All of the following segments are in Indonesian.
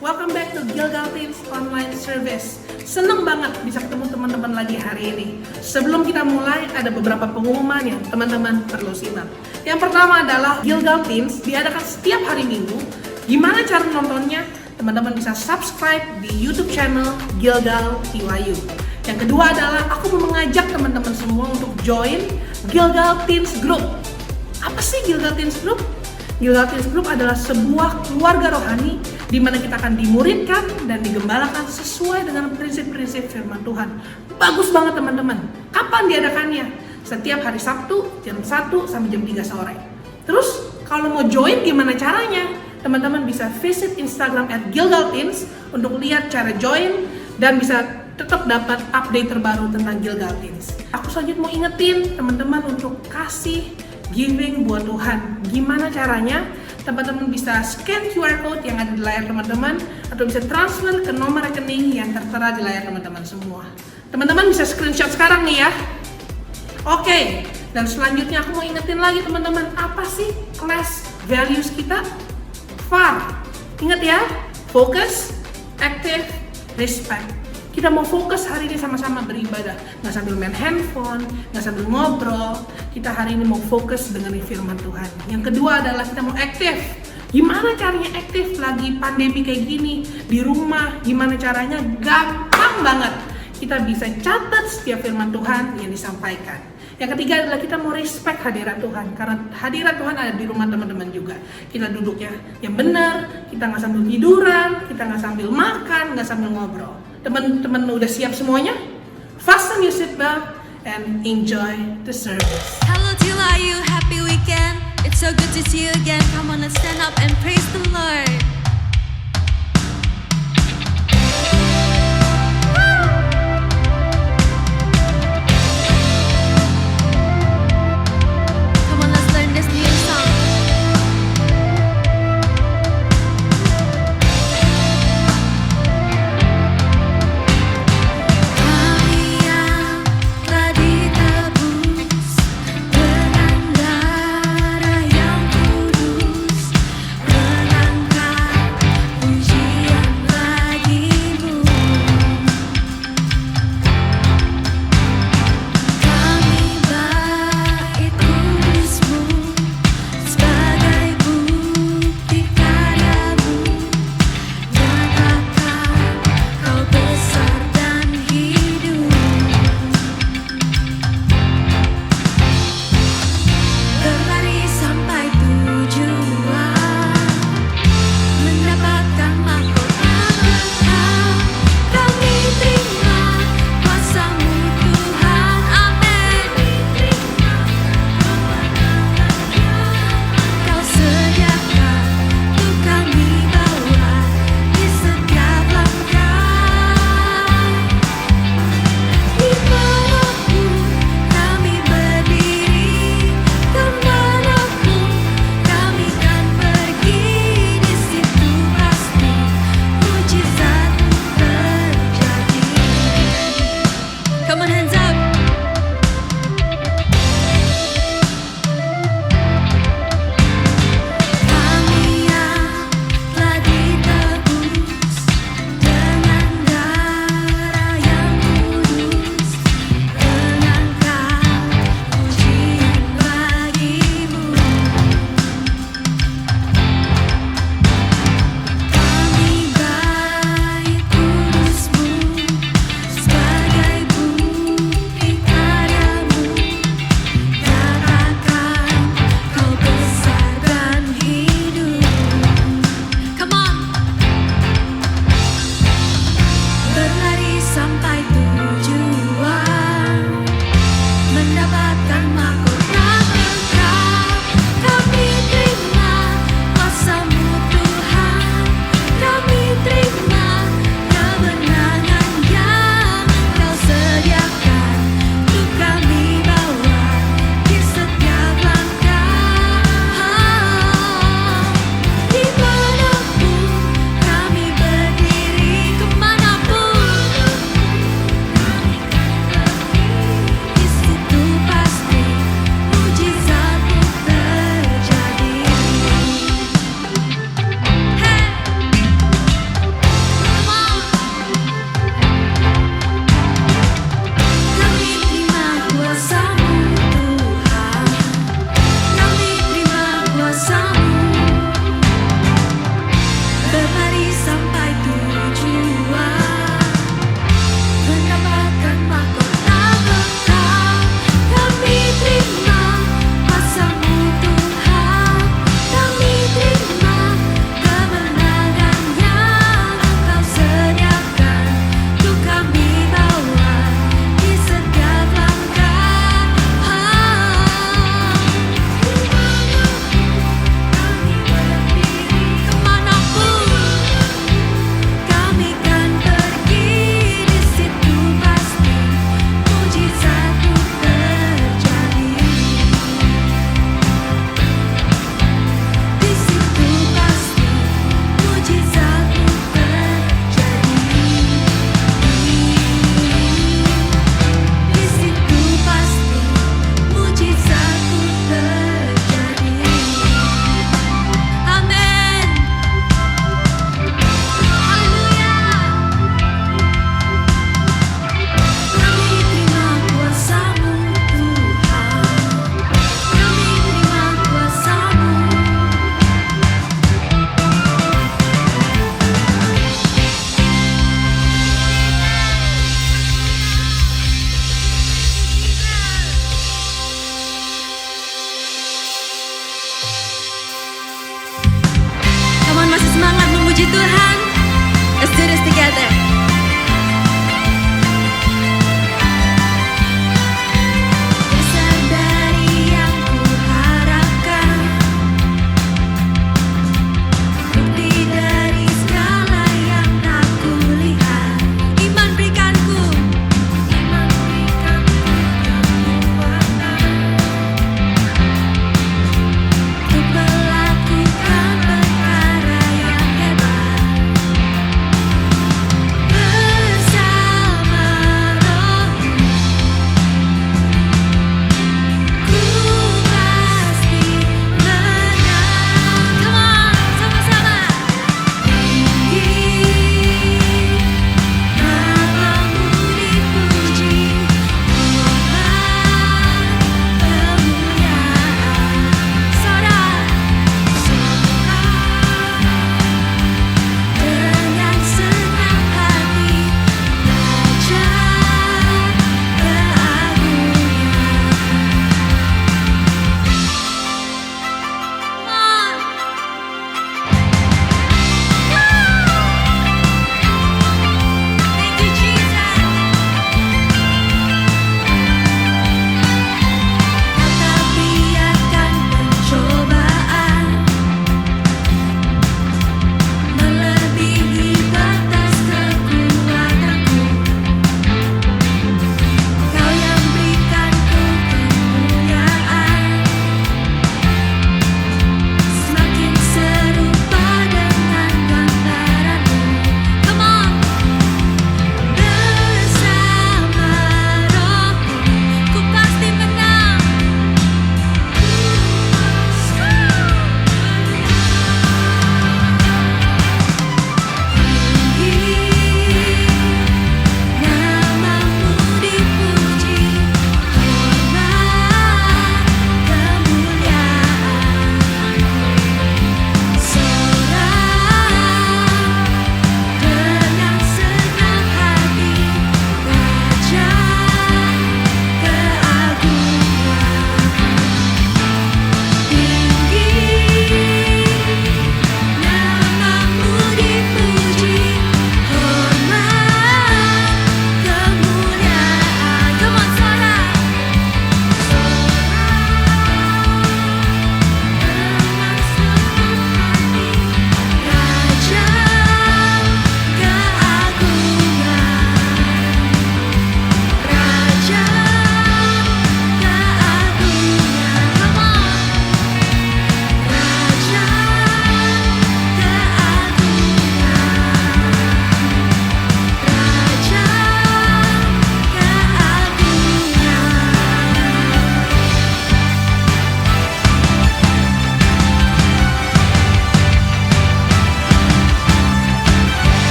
welcome back to Gilgal Teens Online Service. Seneng banget bisa ketemu teman-teman lagi hari ini. Sebelum kita mulai, ada beberapa pengumuman yang teman-teman perlu simak. Yang pertama adalah Gilgal Teens diadakan setiap hari Minggu. Gimana cara nontonnya? Teman-teman bisa subscribe di YouTube channel Gilgal TYU. Yang kedua adalah aku mau mengajak teman-teman semua untuk join Gilgal Teens Group. Apa sih Gilgal Teens Group? Gilgal Teens Group adalah sebuah keluarga rohani di mana kita akan dimuridkan dan digembalakan sesuai dengan prinsip-prinsip firman Tuhan. Bagus banget teman-teman. Kapan diadakannya? Setiap hari Sabtu jam 1 sampai jam 3 sore. Terus kalau mau join gimana caranya? Teman-teman bisa visit Instagram @GilgalTeens untuk lihat cara join dan bisa tetap dapat update terbaru tentang Gilgal Teens. Aku selanjutnya mau ingetin teman-teman untuk kasih giving buat Tuhan. Gimana caranya? Teman-teman bisa scan QR code yang ada di layar teman-teman atau bisa transfer ke nomor rekening yang tertera di layar teman-teman semua. Teman-teman bisa screenshot sekarang nih ya. Oke, dan selanjutnya aku mau ingetin lagi teman-teman, apa sih class values kita? FAR. Ingat ya, focus, active, respect. Kita mau fokus hari ini sama-sama beribadah, nggak sambil main handphone, nggak sambil ngobrol. Kita hari ini mau fokus dengan firman Tuhan. Yang kedua adalah kita mau aktif. Gimana caranya aktif lagi pandemi kayak gini di rumah? Gimana caranya? Gampang banget. Kita bisa catat setiap firman Tuhan yang disampaikan. Yang ketiga adalah kita mau respect hadirat Tuhan, karena hadirat Tuhan ada di rumah teman-teman juga. Kita duduknya yang benar, kita nggak sambil tiduran, kita nggak sambil makan, nggak sambil ngobrol. Teman-teman udah siap semuanya? Fasten your seatbelt and enjoy the service. Hello TYU, happy weekend. It's so good to see you again. Come on, let's stand up and praise the Lord. Come on, let's learn this new song. Kami yang telah ditebus dengan darah yang kudus, menang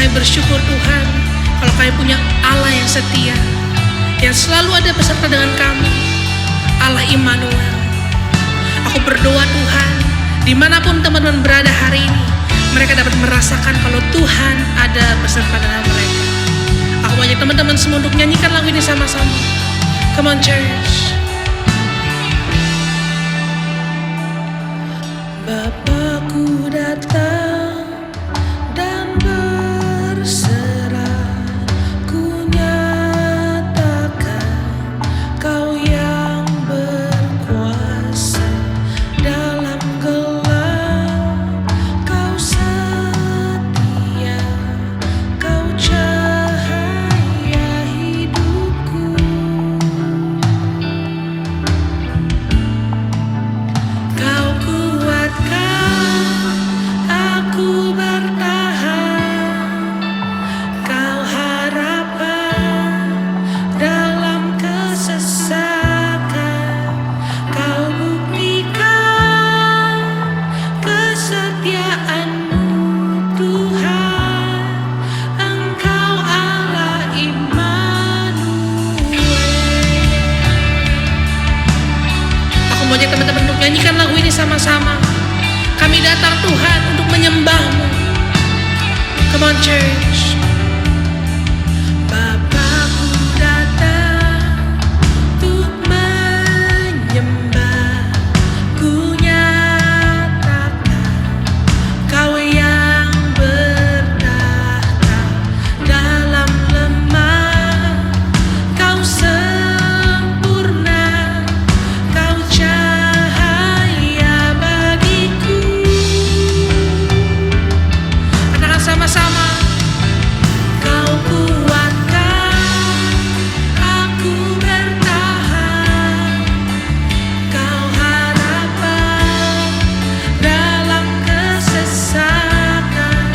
Kami bersyukur Tuhan, kalau kami punya Allah yang setia, yang selalu ada beserta dengan kami, Allah Immanuel. Aku berdoa Tuhan, dimanapun teman-teman berada hari ini, mereka dapat merasakan kalau Tuhan ada beserta dengan mereka. Aku ajak teman-teman semua untuk nyanyikan lagu ini sama-sama. Come on church. Bapakku datang dan berserah, ku nyatakan Kau yang berkuasa dalam gelap, Kau setia, Kau cahaya hidupku. Kau kuatkan aku bertahan, Kau harapan dalam kesesakan, Kau buktikan kesetiaan-Mu Tuhan, Engkau Allah Immanuel. Aku mau ajak teman-teman untuk nyanyikan lagu ini sama-sama. Kami datang Tuhan untuk menyembah-Mu. Come on church. Bapakku datang untuk menyembah, ku nyatakan Kau yang bertahta dalam lemah, Kau sempurna, Kau cahaya bagiku. Katakan sama-sama. Kau kuatkan aku bertahan, Kau harapan dalam kesesakan,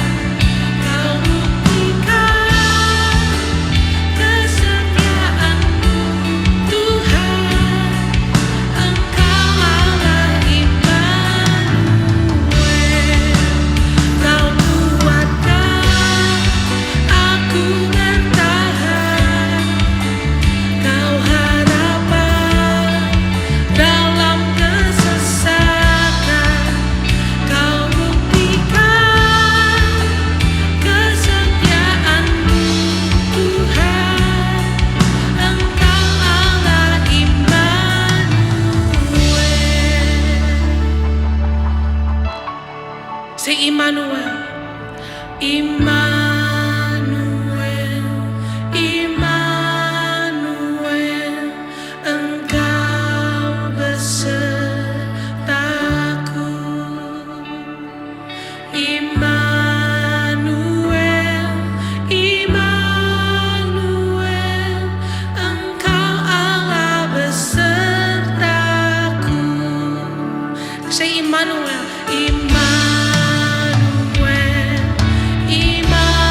Kau buktikan kesetiaan-Mu Tuhan, Engkau Allah Immanuel. Kau kuatkan aku bertahan, Kau harapan dalam kesesakan, Kau buktikan kesetiaan-Mu Tuhan, Engkau Allah Immanuel. Say Immanuel. Immanuel, Immanuel, Engkau besertaku. Immanuel, Immanuel, Engkau Allah besertaku. Say Immanuel, Immanuel, Immanuel.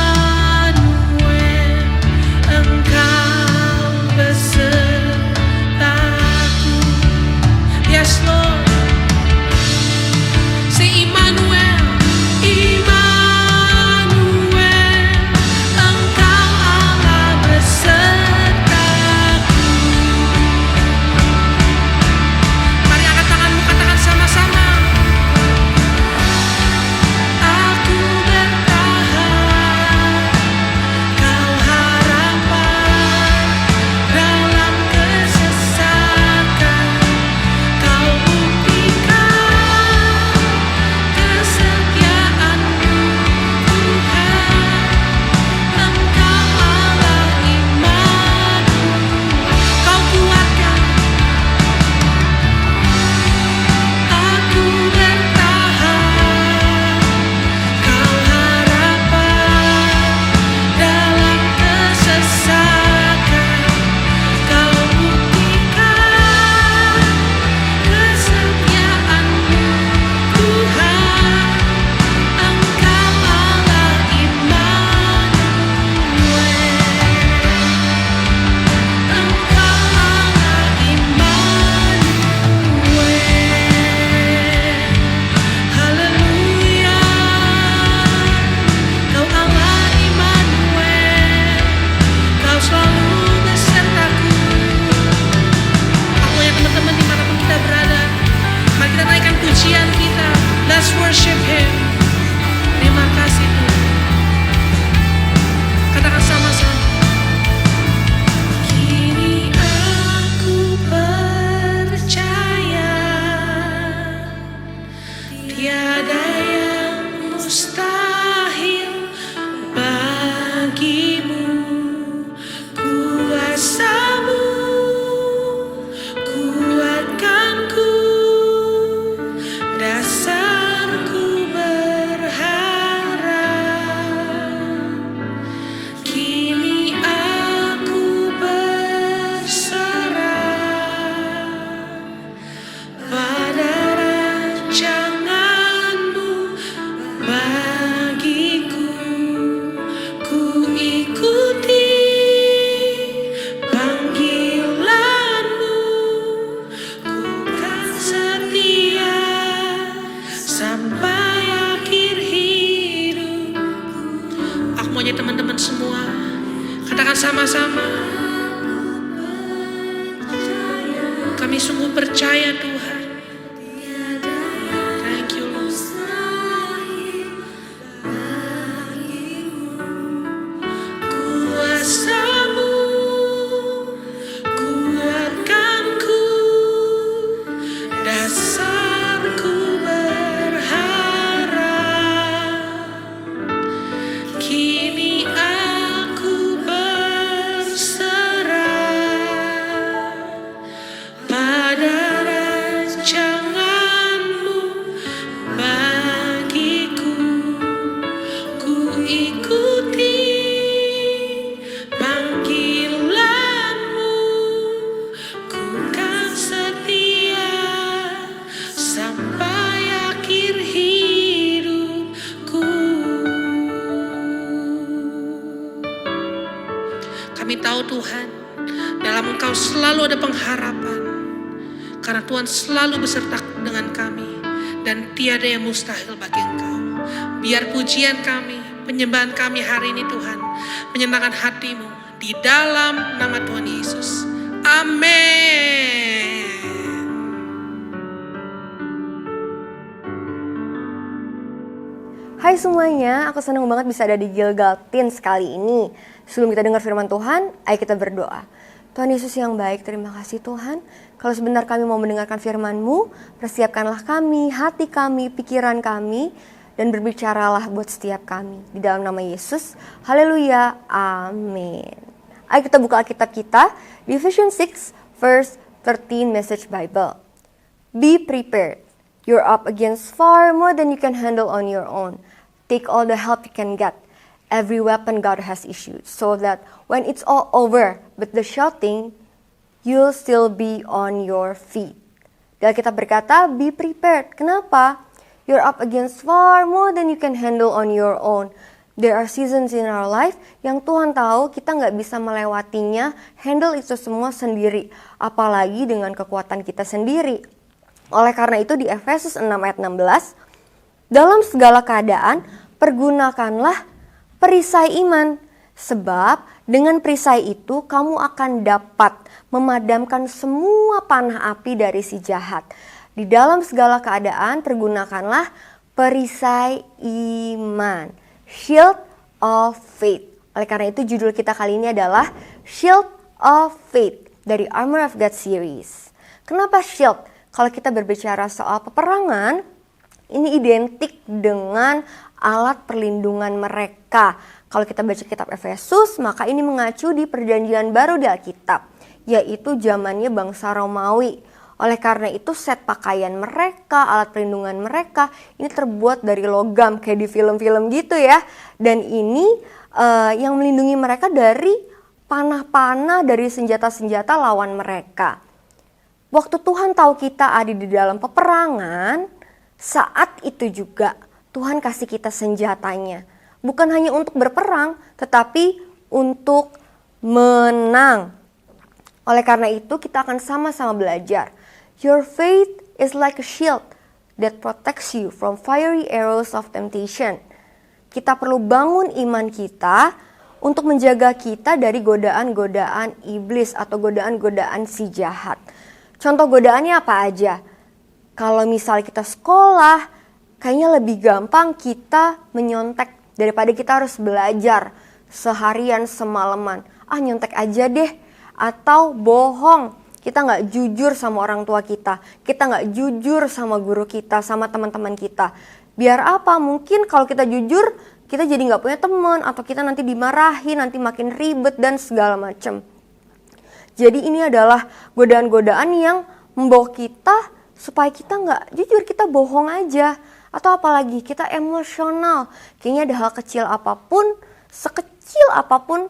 Let's worship Him. Terima kasih Tuhan. Katakan sama-sama. Kini aku percaya tiada yang mustahil bagimu. Kuasamu kuatkanku, dasarku berharap. Kini aku berserah pada rancangan-Mu bagiku. Ku ikuti panggilan-Mu, ku kan setia sampai akhir hidup. Aku maunya teman-teman semua katakan sama-sama. Kami sungguh percaya Tuhan. Thank you Lord. Kuasa-Mu kuatkanku, dasarku berharap. Kini aku berserah pada rancangan-Mu bagiku. Ku ikuti panggilan-Mu, ku kan setia sampai akhir hidupku. Kami tahu Tuhan, dalam Engkau selalu ada pengharapan, karena Tuhan selalu beserta dengan kami, dan tiada yang mustahil bagi Engkau. Biar pujian kami, penyembahan kami hari ini Tuhan, menyenangkan hati-Mu di dalam nama Tuhan Yesus. Amin. Hai semuanya, aku senang banget bisa ada di Gilgal Teens kali ini. Sebelum kita dengar firman Tuhan, ayo kita berdoa. Tuhan Yesus yang baik, terima kasih Tuhan. Kalau sebentar kami mau mendengarkan firman-Mu, persiapkanlah kami, hati kami, pikiran kami, dan berbicaralah buat setiap kami. Di dalam nama Yesus, haleluya, amin. Ayo kita buka Alkitab kita, di Ephesians 6, verse 13 Message Bible. Be prepared. You're up against far more than you can handle on your own. Take all the help you can get. Every weapon God has issued, so that when it's all over with the shouting, you'll still be on your feet. Dan kita berkata, be prepared. Kenapa? You're up against far more than you can handle on your own. There are seasons in our life yang Tuhan tahu kita nggak bisa melewatinya, handle itu semua sendiri. Apalagi dengan kekuatan kita sendiri. Oleh karena itu di Efesus 6 ayat 16, dalam segala keadaan, pergunakanlah perisai iman. Sebab dengan perisai itu kamu akan dapat memadamkan semua panah api dari si jahat. Di dalam segala keadaan, pergunakanlah perisai iman. Shield of Faith. Oleh karena itu judul kita kali ini adalah Shield of Faith dari Armor of God series. Kenapa shield? Kalau kita berbicara soal peperangan, ini identik dengan alat perlindungan mereka. Kalau kita baca kitab Efesus, maka ini mengacu di perjanjian baru di Alkitab, yaitu zamannya bangsa Romawi. Oleh karena itu set pakaian mereka, alat perlindungan mereka, ini terbuat dari logam kayak di film-film gitu ya. Dan ini yang melindungi mereka dari panah-panah, dari senjata-senjata lawan mereka. Waktu Tuhan tahu kita ada di dalam peperangan, saat itu juga Tuhan kasih kita senjatanya. Bukan hanya untuk berperang, tetapi untuk menang. Oleh karena itu kita akan sama-sama belajar. Your faith is like a shield that protects you from fiery arrows of temptation. Kita perlu bangun iman kita untuk menjaga kita dari godaan-godaan iblis atau godaan-godaan si jahat. Contoh godaannya apa aja? Kalau misalnya kita sekolah, kayaknya lebih gampang kita menyontek daripada kita harus belajar seharian semalaman. Nyontek aja deh. Atau bohong, kita nggak jujur sama orang tua kita nggak jujur sama guru kita, sama teman-teman kita. Biar apa? Mungkin kalau kita jujur, kita jadi nggak punya teman, atau kita nanti dimarahi, nanti makin ribet dan segala macam. Jadi ini adalah godaan-godaan yang membawa kita supaya kita nggak jujur, kita bohong aja. Atau apalagi kita emosional, kayaknya ada hal kecil apapun, sekecil apapun,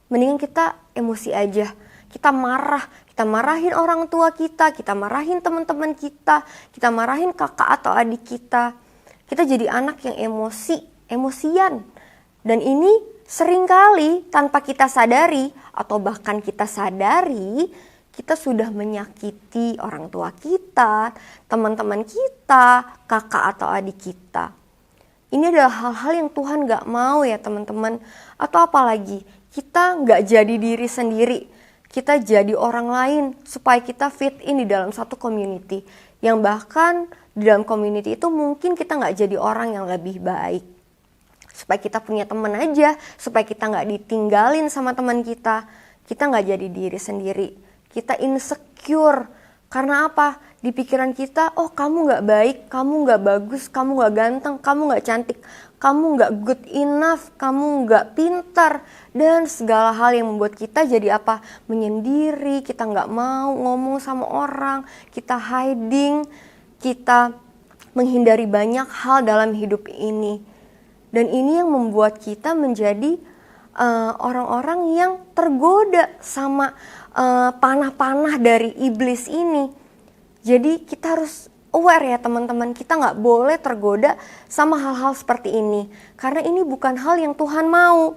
mendingan kita emosi aja. Kita marah, kita marahin orang tua kita marahin teman-teman kita marahin kakak atau adik kita. Kita jadi anak yang emosian. Dan ini seringkali tanpa kita sadari atau bahkan kita sadari, kita sudah menyakiti orang tua kita, teman-teman kita, kakak atau adik kita. Ini adalah hal-hal yang Tuhan gak mau ya teman-teman. Atau apalagi, kita gak jadi diri sendiri. Kita jadi orang lain supaya kita fit in di dalam satu community. Yang bahkan di dalam community itu mungkin kita gak jadi orang yang lebih baik. Supaya kita punya teman aja, supaya kita gak ditinggalin sama teman kita. Kita gak jadi diri sendiri. Kita insecure. Karena apa? Di pikiran kita, oh kamu gak baik, kamu gak bagus, kamu gak ganteng, kamu gak cantik, kamu gak good enough, kamu gak pintar. Dan segala hal yang membuat kita jadi apa? Menyendiri, kita gak mau ngomong sama orang, kita hiding, kita menghindari banyak hal dalam hidup ini. Dan ini yang membuat kita menjadi orang-orang yang tergoda sama panah-panah dari iblis ini. Jadi kita harus aware ya teman-teman, kita gak boleh tergoda sama hal-hal seperti ini. Karena ini bukan hal yang Tuhan mau.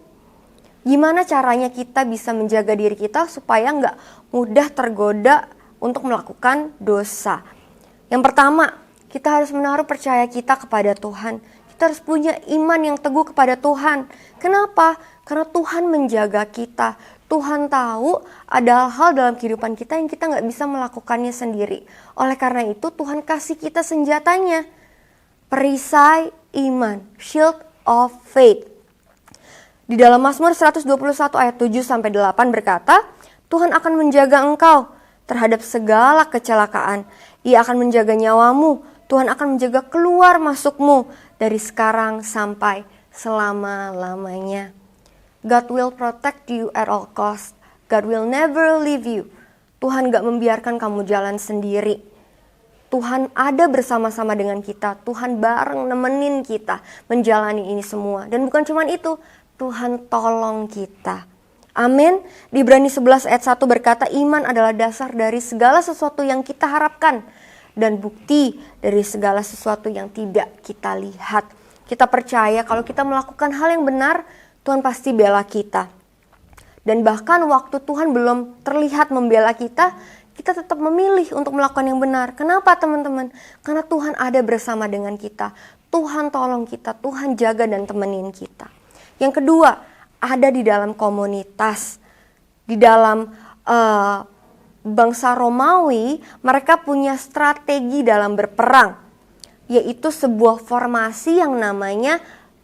Gimana caranya kita bisa menjaga diri kita supaya gak mudah tergoda untuk melakukan dosa? Yang pertama, kita harus menaruh percaya kita kepada Tuhan. Kita harus punya iman yang teguh kepada Tuhan. Kenapa? Karena Tuhan menjaga kita. Tuhan tahu ada hal dalam kehidupan kita yang kita gak bisa melakukannya sendiri. Oleh karena itu Tuhan kasih kita senjatanya. Perisai iman, shield of faith. Di dalam Mazmur 121 ayat 7-8 berkata, Tuhan akan menjaga engkau terhadap segala kecelakaan. Ia akan menjaga nyawamu. Tuhan akan menjaga keluar masukmu dari sekarang sampai selama-lamanya. God will protect you at all cost. God will never leave you. Tuhan gak membiarkan kamu jalan sendiri. Tuhan ada bersama-sama dengan kita. Tuhan bareng nemenin kita menjalani ini semua. Dan bukan cuma itu, Tuhan tolong kita. Amin. Di Ibrani 11 ayat 1 berkata, iman adalah dasar dari segala sesuatu yang kita harapkan. Dan bukti dari segala sesuatu yang tidak kita lihat. Kita percaya kalau kita melakukan hal yang benar, Tuhan pasti bela kita. Dan bahkan waktu Tuhan belum terlihat membela kita, kita tetap memilih untuk melakukan yang benar. Kenapa teman-teman? Karena Tuhan ada bersama dengan kita. Tuhan tolong kita, Tuhan jaga dan temenin kita. Yang kedua, ada di dalam komunitas. Di dalam bangsa Romawi, mereka punya strategi dalam berperang. Yaitu sebuah formasi yang namanya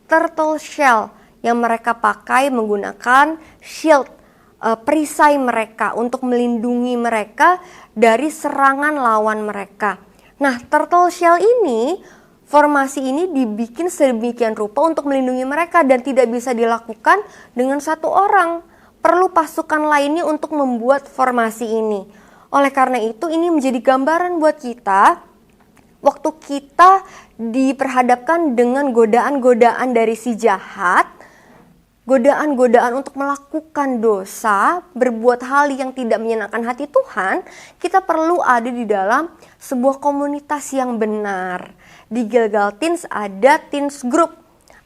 turtle shell. Yang mereka pakai menggunakan shield, perisai mereka untuk melindungi mereka dari serangan lawan mereka. Nah, turtle shell ini, formasi ini dibikin sedemikian rupa untuk melindungi mereka dan tidak bisa dilakukan dengan satu orang. Perlu pasukan lainnya untuk membuat formasi ini. Oleh karena itu, ini menjadi gambaran buat kita waktu kita diperhadapkan dengan godaan-godaan dari si jahat. Godaan-godaan untuk melakukan dosa, berbuat hal yang tidak menyenangkan hati Tuhan, kita perlu ada di dalam sebuah komunitas yang benar. Di Gilgal Teens ada Teens Group.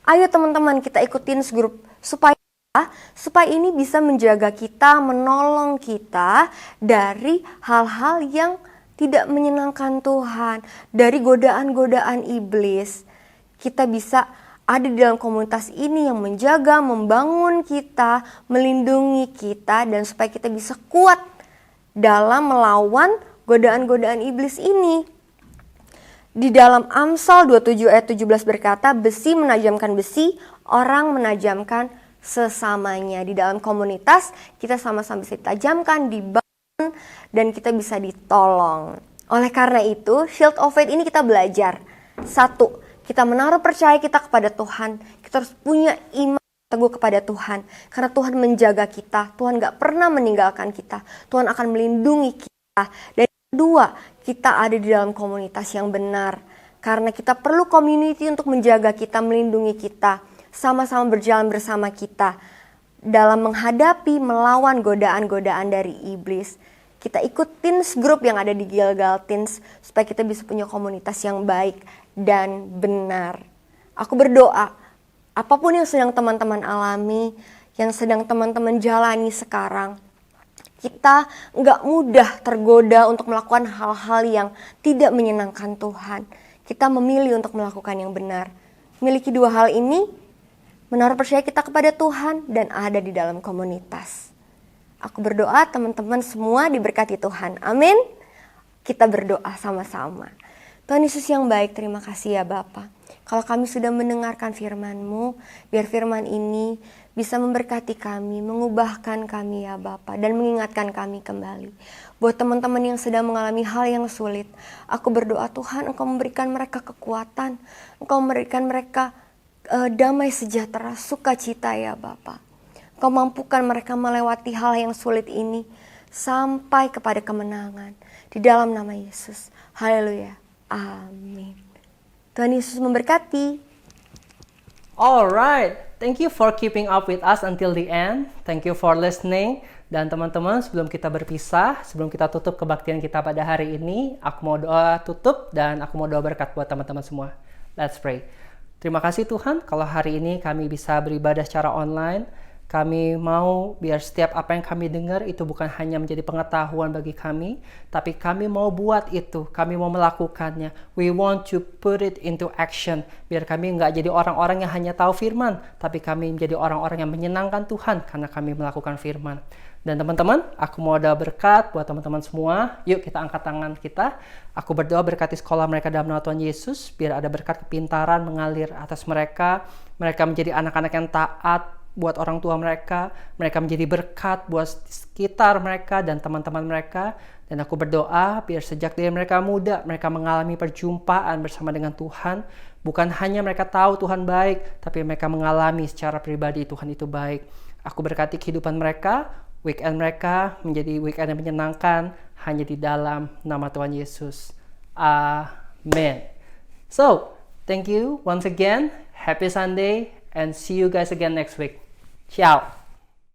Ayo teman-teman kita ikut Teens Group supaya ini bisa menjaga kita, menolong kita dari hal-hal yang tidak menyenangkan Tuhan, dari godaan-godaan iblis. Kita bisa ada di dalam komunitas ini yang menjaga, membangun kita, melindungi kita, dan supaya kita bisa kuat dalam melawan godaan-godaan iblis ini. Di dalam Amsal 27 ayat 17 berkata, besi menajamkan besi, orang menajamkan sesamanya. Di dalam komunitas kita sama-sama bisa ditajamkan, dibangun, dan kita bisa ditolong. Oleh karena itu, Shield of Faith ini kita belajar. 1, kita menaruh percaya kita kepada Tuhan. Kita harus punya iman teguh kepada Tuhan. Karena Tuhan menjaga kita. Tuhan gak pernah meninggalkan kita. Tuhan akan melindungi kita. Dan kedua, kita ada di dalam komunitas yang benar. Karena kita perlu community untuk menjaga kita, melindungi kita. Sama-sama berjalan bersama kita. Dalam menghadapi, melawan godaan-godaan dari iblis. Kita ikut teens group yang ada di Gilgal Teens. Supaya kita bisa punya komunitas yang baik dan benar. Aku berdoa, apapun yang sedang teman-teman alami, yang sedang teman-teman jalani sekarang, kita nggak mudah tergoda untuk melakukan hal-hal yang tidak menyenangkan Tuhan. Kita memilih untuk melakukan yang benar. Miliki 2 hal ini, menaruh percaya kita kepada Tuhan dan ada di dalam komunitas. Aku berdoa teman-teman semua diberkati Tuhan. Amin. Kita berdoa sama-sama. Tuhan Yesus yang baik, terima kasih ya Bapa. Kalau kami sudah mendengarkan firman-Mu, biar firman ini bisa memberkati kami, mengubahkan kami ya Bapa, dan mengingatkan kami kembali. Buat teman-teman yang sedang mengalami hal yang sulit, aku berdoa Tuhan, Engkau memberikan mereka kekuatan, Engkau memberikan mereka damai sejahtera, sukacita ya Bapa. Engkau mampukan mereka melewati hal yang sulit ini sampai kepada kemenangan. Di dalam nama Yesus, haleluya, amin. Tuhan Yesus memberkati. Alright, thank you for keeping up with us until the end. Thank you for listening. Dan teman-teman, sebelum kita berpisah, sebelum kita tutup kebaktian kita pada hari ini, aku mau doa tutup dan aku mau doa berkat buat teman-teman semua. Let's pray. Terima kasih Tuhan, kalau hari ini kami bisa beribadah secara online. Kami mau biar setiap apa yang kami dengar itu bukan hanya menjadi pengetahuan bagi kami, tapi kami mau buat itu, kami mau melakukannya. We want to put it into action. Biar kami nggak jadi orang-orang yang hanya tahu firman, tapi kami menjadi orang-orang yang menyenangkan Tuhan karena kami melakukan firman. Dan teman-teman, aku mau doa berkat buat teman-teman semua. Yuk kita angkat tangan kita. Aku berdoa berkati sekolah mereka dalam nama Tuhan Yesus, biar ada berkat kepintaran mengalir atas mereka. Mereka menjadi anak-anak yang taat buat orang tua mereka menjadi berkat buat sekitar mereka dan teman-teman mereka. Dan aku berdoa biar sejak dari mereka muda, mereka mengalami perjumpaan bersama dengan Tuhan. Bukan hanya mereka tahu Tuhan baik, tapi mereka mengalami secara pribadi Tuhan itu baik. Aku berkati kehidupan mereka, weekend mereka menjadi weekend yang menyenangkan hanya di dalam nama Tuhan Yesus. Amin. So, thank you once again. Happy Sunday and see you guys again next week. Ciao.